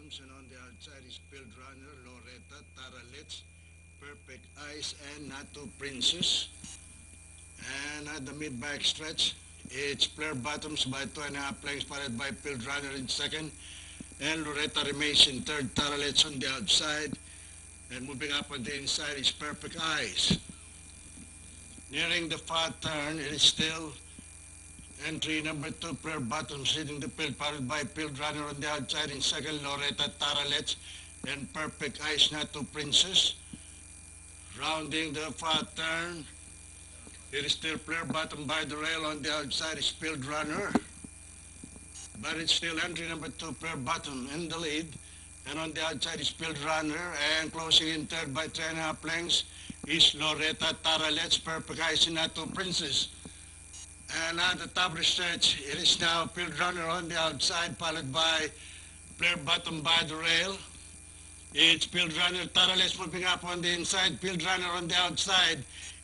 bottoms, and on the outside is Field Runner, Loretta, Tara Litz, Perfect Ice, and Natu Princess. And at the mid-back stretch, it's Flare Bottoms by 2.5 lengths, followed by Field Runner in second, and Loretta remains in third, Tara Litz on the outside, and moving up on the inside is Perfect Ice. Nearing the far turn, it is still entry number 2, Flare Bottoms leading the field, followed by Field Runner on the outside in second, Loretta, Tara Litz, and Perfect Ice, Natu Princess. Rounding the far turn, it is still Flare Bottom by the rail. On the outside is Field Runner, but it's still entry number 2, Flare Bottom in the lead. And on the outside is Field Runner, and closing in third by 3.5 lengths is Loretta, Tara Litz, Perfect Ice, Natu Princess. And at the top of the stretch, it is now Field Runner on the outside, followed by Flare Bottom by the rail. It's Field Runner, Tara Litz moving up on the inside, Field Runner on the outside.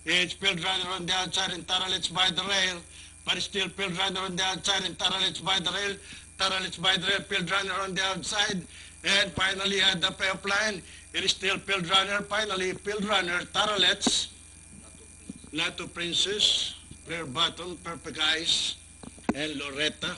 It's Field Runner on the outside and Tara Litz by the rail, but it's still Field Runner on the outside and Tara Litz by the rail. Tara Litz by the rail, Field Runner on the outside. And finally at the payoff line, it is still Field Runner, finally Field Runner, Tara Litz, Natu Princess, Flare Bottom, Perfect Ice, and Loretta.